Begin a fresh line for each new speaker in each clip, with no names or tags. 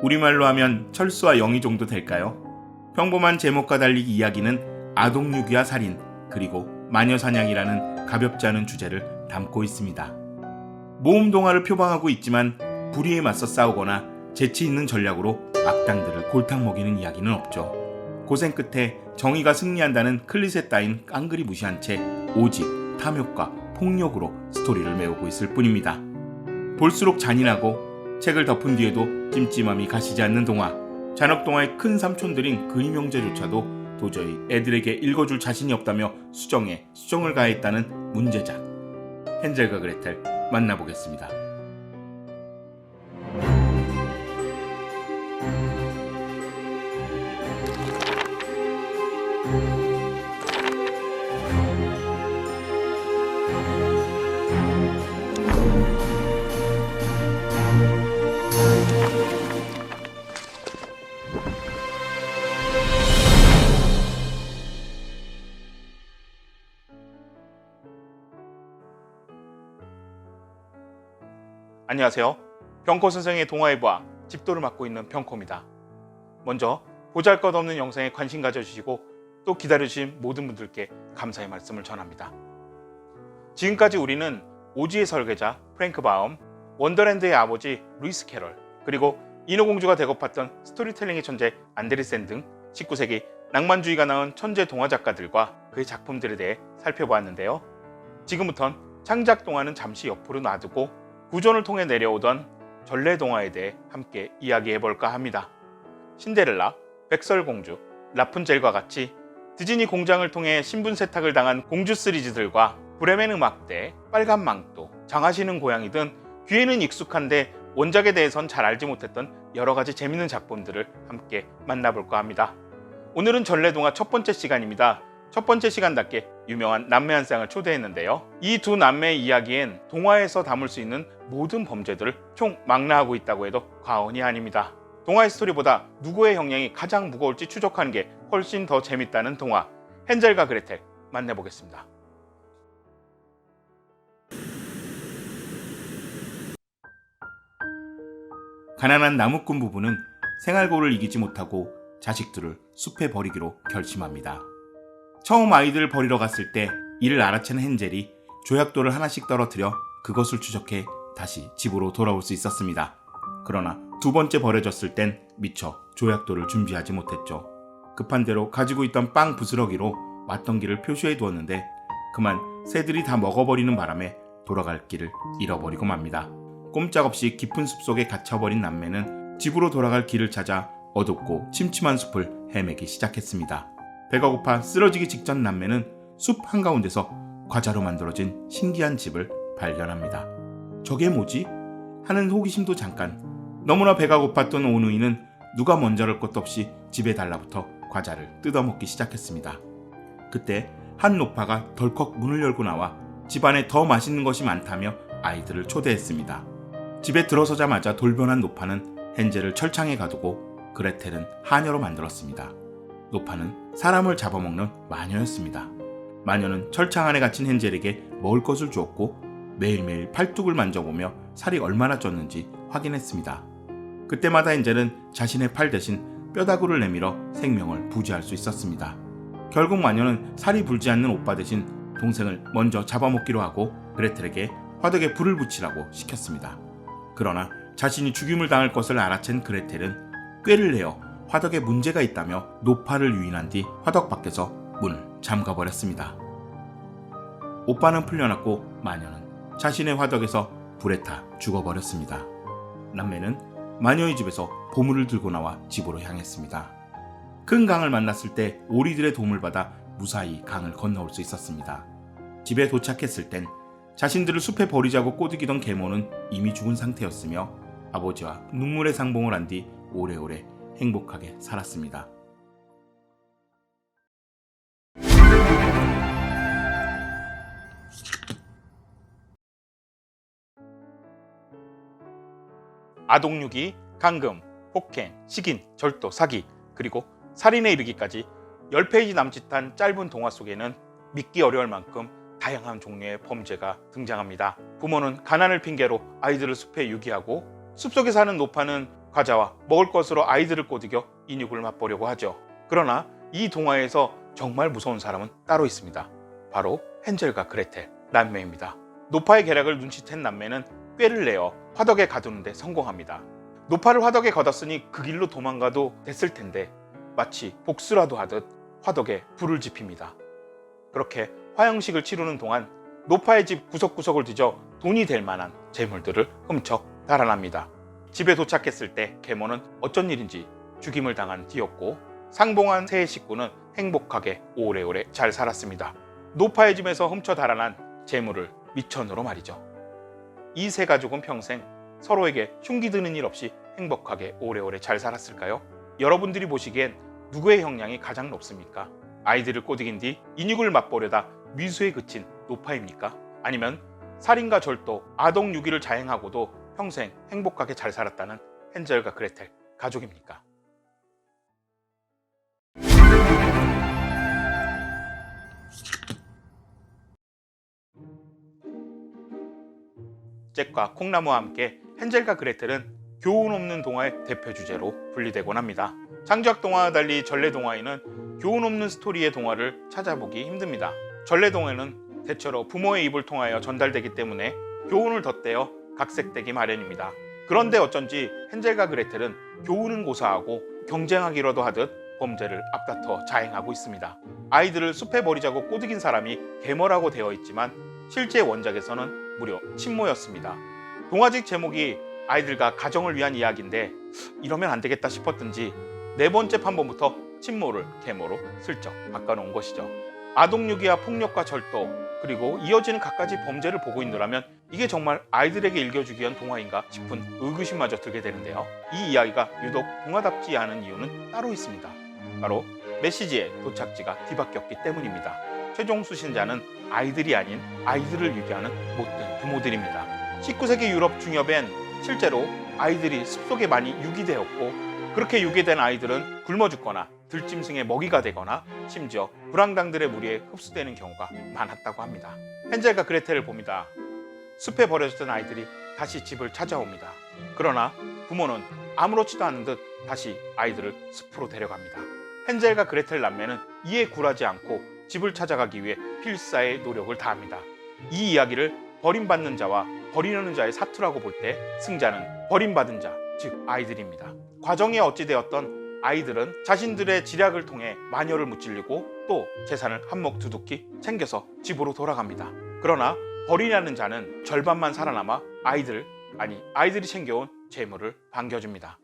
우리말로 하면 철수와 영희 정도 될까요? 평범한 제목과 달리 이야기는 아동유기와 살인, 그리고 마녀사냥이라는 가볍지 않은 주제를 담고 있습니다. 모험 동화를 표방하고 있지만 불의에 맞서 싸우거나 재치 있는 전략으로 악당들을 골탕 먹이는 이야기는 없죠. 고생 끝에 정의가 승리한다는 클리셰 따윈 깡그리 무시한 채 오직 탐욕과 폭력으로 스토리를 메우고 있을 뿐입니다. 볼수록 잔인하고 책을 덮은 뒤에도 찜찜함이 가시지 않는 동화, 잔혹동화의 큰 삼촌들인 그림 형제조차도 도저히 애들에게 읽어줄 자신이 없다며 수정에 수정을 가했다는 문제작, 헨젤과 그레텔 만나보겠습니다. 안녕하세요. 병코 선생의 동화의 부하 집도를 맡고 있는 병코입니다. 먼저 보잘것없는 영상에 관심 가져주시고 또 기다려주신 모든 분들께 감사의 말씀을 전합니다. 지금까지 우리는 오지의 설계자 프랭크 바움, 원더랜드의 아버지 루이스 캐럴, 그리고 인어공주가 되고팠던 스토리텔링의 천재 안데르센 등 19세기 낭만주의가 낳은 천재 동화 작가들과 그의 작품들에 대해 살펴보았는데요. 지금부턴 창작 동화는 잠시 옆으로 놔두고 구전을 통해 내려오던 전래 동화에 대해 함께 이야기해볼까 합니다. 신데렐라, 백설공주, 라푼젤과 같이 디즈니 공장을 통해 신분 세탁을 당한 공주 시리즈들과 브레멘 음악대, 빨간 망토, 장화시는 고양이 등 귀에는 익숙한데 원작에 대해선 잘 알지 못했던 여러가지 재밌는 작품들을 함께 만나볼까 합니다. 오늘은 전래 동화 첫 번째 시간입니다. 첫 번째 시간답게 유명한 남매 한 쌍을 초대했는데요. 이 두 남매의 이야기엔 동화에서 담을 수 있는 모든 범죄들을 총망라하고 있다고 해도 과언이 아닙니다. 동화의 스토리보다 누구의 형량이 가장 무거울지 추적하는 게 훨씬 더 재밌다는 동화, 헨젤과 그레텔 만나보겠습니다. 가난한 나무꾼 부부는 생활고를 이기지 못하고 자식들을 숲에 버리기로 결심합니다. 처음 아이들을 버리러 갔을 때 이를 알아챈 헨젤이 조약돌을 하나씩 떨어뜨려 그것을 추적해 다시 집으로 돌아올 수 있었습니다. 그러나 두 번째 버려졌을 땐 미처 조약돌을 준비하지 못했죠. 급한 대로 가지고 있던 빵 부스러기로 왔던 길을 표시해 두었는데 그만 새들이 다 먹어버리는 바람에 돌아갈 길을 잃어버리고 맙니다. 꼼짝없이 깊은 숲속에 갇혀버린 남매는 집으로 돌아갈 길을 찾아 어둡고 침침한 숲을 헤매기 시작했습니다. 배가 고파 쓰러지기 직전 남매는 숲 한가운데서 과자로 만들어진 신기한 집을 발견합니다. 저게 뭐지? 하는 호기심도 잠깐. 너무나 배가 고팠던 오누이는 누가 먼저랄 것도 없이 집에 달라붙어 과자를 뜯어먹기 시작했습니다. 그때 한 노파가 덜컥 문을 열고 나와 집안에 더 맛있는 것이 많다며 아이들을 초대했습니다. 집에 들어서자마자 돌변한 노파는 헨젤을 철창에 가두고 그레텔은 하녀로 만들었습니다. 노파는 사람을 잡아먹는 마녀였습니다. 마녀는 철창 안에 갇힌 헨젤에게 먹을 것을 주었고 매일매일 팔뚝을 만져보며 살이 얼마나 쪘는지 확인했습니다. 그때마다 헨젤은 자신의 팔 대신 뼈다구를 내밀어 생명을 부지할 수 있었습니다. 결국 마녀는 살이 불지 않는 오빠 대신 동생을 먼저 잡아먹기로 하고 그레텔에게 화덕에 불을 붙이라고 시켰습니다. 그러나 자신이 죽임을 당할 것을 알아챈 그레텔은 꾀를 내어 화덕에 문제가 있다며 노파를 유인한 뒤 화덕 밖에서 문을 잠가버렸습니다. 오빠는 풀려났고 마녀는 자신의 화덕에서 불에 타 죽어버렸습니다. 남매는 마녀의 집에서 보물을 들고 나와 집으로 향했습니다. 큰 강을 만났을 때 오리들의 도움을 받아 무사히 강을 건너올 수 있었습니다. 집에 도착했을 땐 자신들을 숲에 버리자고 꼬드기던 계모는 이미 죽은 상태였으며 아버지와 눈물의 상봉을 한 뒤 오래오래 행복하게 살았습니다. 아동유기, 감금, 폭행, 식인, 절도, 사기, 그리고 살인에 이르기까지 10페이지 남짓한 짧은 동화 속에는 믿기 어려울 만큼 다양한 종류의 범죄가 등장합니다. 부모는 가난을 핑계로 아이들을 숲에 유기하고 숲속에 사는 노파는 과자와 먹을 것으로 아이들을 꼬드겨 인육을 맛보려고 하죠. 그러나 이 동화에서 정말 무서운 사람은 따로 있습니다. 바로 헨젤과 그레텔 남매입니다. 노파의 계략을 눈치챈 남매는 꾀를 내어 화덕에 가두는데 성공합니다. 노파를 화덕에 걷었으니 그 길로 도망가도 됐을 텐데 마치 복수라도 하듯 화덕에 불을 지핍니다. 그렇게 화형식을 치르는 동안 노파의 집 구석구석을 뒤져 돈이 될 만한 재물들을 훔쳐 달아납니다. 집에 도착했을 때 계모는 어쩐 일인지 죽임을 당한 뒤였고 상봉한 세 식구는 행복하게 오래오래 잘 살았습니다. 노파의 집에서 훔쳐 달아난 재물을 미천으로 말이죠. 이 세 가족은 평생 서로에게 흉기 드는 일 없이 행복하게 오래오래 잘 살았을까요? 여러분들이 보시기엔 누구의 형량이 가장 높습니까? 아이들을 꼬드긴 뒤 인육을 맛보려다 미수에 그친 노파입니까? 아니면 살인과 절도, 아동 유기를 자행하고도 평생 행복하게 잘 살았다는 헨젤과 그레텔 가족입니까? 잭과 콩나무와 함께 헨젤과 그레텔은 교훈 없는 동화의 대표 주제로 분리되곤 합니다. 창작 동화와 달리 전래 동화에는 교훈 없는 스토리의 동화를 찾아보기 힘듭니다. 전래 동화는 대체로 부모의 입을 통하여 전달되기 때문에 교훈을 덧대어 각색되기 마련입니다. 그런데 어쩐지 헨젤과 그레텔은 교훈은 고사하고 경쟁하기라도 하듯 범죄를 앞다퉈 자행하고 있습니다. 아이들을 숲에 버리자고 꼬드긴 사람이 계모라고 되어 있지만 실제 원작에서는 무려 친모였습니다. 동화책 제목이 아이들과 가정을 위한 이야기인데 이러면 안 되겠다 싶었든지 네 번째 판본부터 친모를 계모로 슬쩍 바꿔놓은 것이죠. 아동유기와 폭력과 절도 그리고 이어지는 갖가지 범죄를 보고 있느라면 이게 정말 아이들에게 읽어주기 위한 동화인가 싶은 의구심마저 들게 되는데요. 이 이야기가 유독 동화답지 않은 이유는 따로 있습니다. 바로 메시지의 도착지가 뒤바뀌었기 때문입니다. 최종 수신자는 아이들이 아닌 아이들을 유기하는 못된 부모들입니다. 19세기 유럽 중엽엔 실제로 아이들이 숲속에 많이 유기되었고 그렇게 유기된 아이들은 굶어 죽거나 들짐승의 먹이가 되거나 심지어 불황당들의 무리에 흡수되는 경우가 많았다고 합니다. 헨젤과 그레텔을 봅니다. 숲에 버려졌던 아이들이 다시 집을 찾아옵니다. 그러나 부모는 아무렇지도 않은 듯 다시 아이들을 숲으로 데려갑니다. 헨젤과 그레텔 남매는 이에 굴하지 않고 집을 찾아가기 위해 필사의 노력을 다합니다. 이 이야기를 버림받는 자와 버리려는 자의 사투라고 볼 때 승자는 버림받은 자, 즉 아이들입니다. 과정이 어찌되었던 아이들은 자신들의 지략을 통해 마녀를 무찔리고 또 재산을 한몫 두둑히 챙겨서 집으로 돌아갑니다. 그러나 버리려는 자는 절반만 살아남아 아이들이 챙겨온 재물을 반겨줍니다.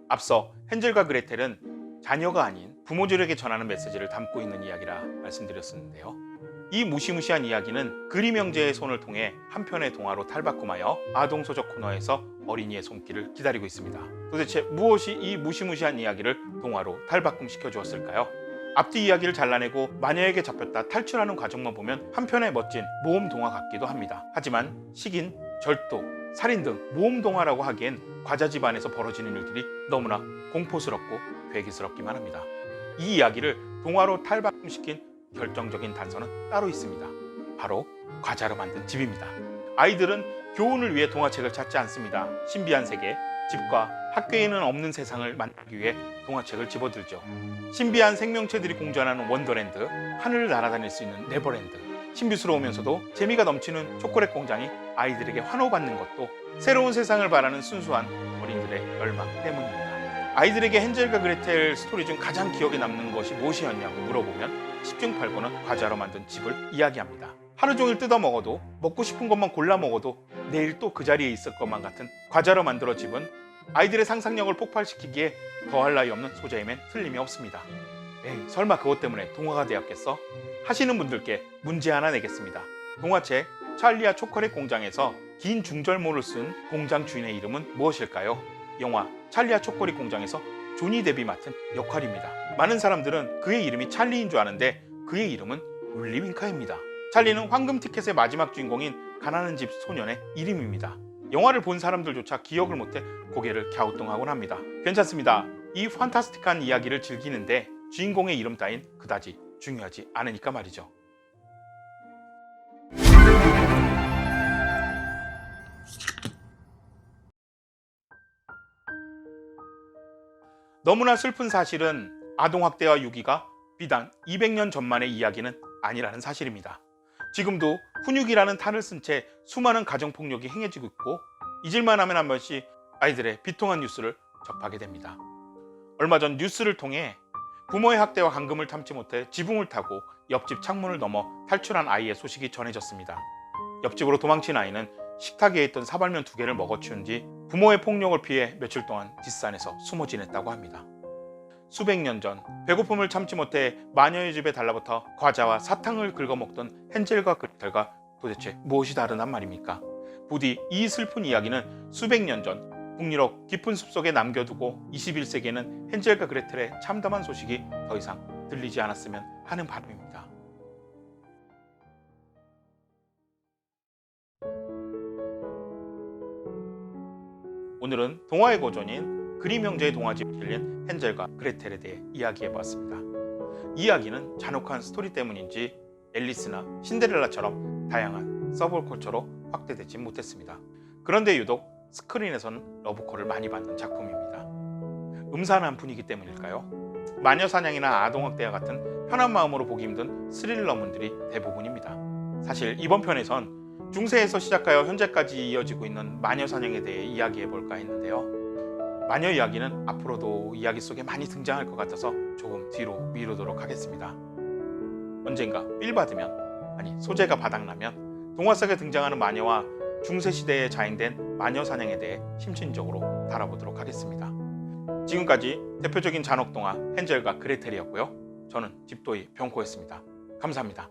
앞서 헨젤과 그레텔은 자녀가 아닌 부모들에게 전하는 메시지를 담고 있는 이야기라 말씀드렸었는데요. 이 무시무시한 이야기는 그림 형제의 손을 통해 한편의 동화로 탈바꿈하여 아동서적 코너에서 어린이의 손길을 기다리고 있습니다. 도대체 무엇이 이 무시무시한 이야기를 동화로 탈바꿈시켜 주었을까요? 앞뒤 이야기를 잘라내고 마녀에게 잡혔다 탈출하는 과정만 보면 한편의 멋진 모험 동화 같기도 합니다. 하지만 식인, 절도, 살인 등 모험 동화라고 하기엔 과자 집안에서 벌어지는 일들이 너무나 공포스럽고 괴기스럽기만 합니다. 이 이야기를 동화로 탈바꿈시킨 결정적인 단서는 따로 있습니다. 바로 과자로 만든 집입니다. 아이들은 교훈을 위해 동화책을 찾지 않습니다. 신비한 세계, 집과 학교에는 없는 세상을 만들기 위해 동화책을 집어들죠. 신비한 생명체들이 공존하는 원더랜드, 하늘을 날아다닐 수 있는 네버랜드, 신비스러우면서도 재미가 넘치는 초콜릿 공장이 아이들에게 환호받는 것도 새로운 세상을 바라는 순수한 어린이들의 열망 때문입니다. 아이들에게 헨젤과 그레텔 스토리 중 가장 기억에 남는 것이 무엇이었냐고 물어보면 10중 8구는 과자로 만든 집을 이야기합니다. 하루 종일 뜯어 먹어도 먹고 싶은 것만 골라 먹어도 내일 또 그 자리에 있을 것만 같은 과자로 만들어 집은 아이들의 상상력을 폭발시키기에 더할 나위 없는 소재임엔 틀림이 없습니다. 에이, 설마 그것 때문에 동화가 되었겠어? 하시는 분들께 문제 하나 내겠습니다. 동화책 찰리와 초콜릿 공장에서 긴 중절모를 쓴 공장 주인의 이름은 무엇일까요? 영화 찰리와 초콜릿 공장에서 조니 뎁이 맡은 역할입니다. 많은 사람들은 그의 이름이 찰리인 줄 아는데 그의 이름은 윌리 윙카입니다. 찰리는 황금 티켓의 마지막 주인공인 가난한 집 소년의 이름입니다. 영화를 본 사람들조차 기억을 못해 고개를 갸우뚱하곤 합니다. 괜찮습니다. 이 판타스틱한 이야기를 즐기는데 주인공의 이름 따윈 그다지 중요하지 않으니까 말이죠. 너무나 슬픈 사실은 아동학대와 유기가 비단 200년 전만의 이야기는 아니라는 사실입니다. 지금도 훈육이라는 탈을 쓴 채 수많은 가정폭력이 행해지고 있고, 잊을만 하면 한 번씩 아이들의 비통한 뉴스를 접하게 됩니다. 얼마 전 뉴스를 통해 부모의 학대와 감금을 참지 못해 지붕을 타고 옆집 창문을 넘어 탈출한 아이의 소식이 전해졌습니다. 옆집으로 도망친 아이는 식탁 위에 있던 사발면 2개를 먹어치운 뒤 부모의 폭력을 피해 며칠 동안 뒷산에서 숨어 지냈다고 합니다. 수백 년 전 배고픔을 참지 못해 마녀의 집에 달라붙어 과자와 사탕을 긁어먹던 헨젤과 그레텔과 도대체 무엇이 다르단 말입니까? 부디 이 슬픈 이야기는 수백 년 전 북유럽 깊은 숲속에 남겨두고 21세기에는 헨젤과 그레텔의 참담한 소식이 더 이상 들리지 않았으면 하는 바람입니다. 오늘은 동화의 고전인 그림 형제의 동화집에 실린 헨젤과 그레텔에 대해 이야기해보았습니다. 이야기는 잔혹한 스토리 때문인지 앨리스나 신데렐라처럼 다양한 서브컬처로 확대되지 못했습니다. 그런데 유독 스크린에서는 러브콜을 많이 받는 작품입니다. 음산한 분위기 때문일까요? 마녀사냥이나 아동학대와 같은 편한 마음으로 보기 힘든 스릴러물들이 대부분입니다. 사실 이번 편에선 중세에서 시작하여 현재까지 이어지고 있는 마녀사냥에 대해 이야기해볼까 했는데요. 마녀 이야기는 앞으로도 이야기 속에 많이 등장할 것 같아서 조금 뒤로 미루도록 하겠습니다. 언젠가 삘 받으면, 아니 소재가 바닥나면 동화 속에 등장하는 마녀와 중세시대에 자행된 마녀사냥에 대해 심층적으로 다뤄보도록 하겠습니다. 지금까지 대표적인 잔혹동화 헨젤과 그레텔이었고요. 저는 집도이 병코였습니다. 감사합니다.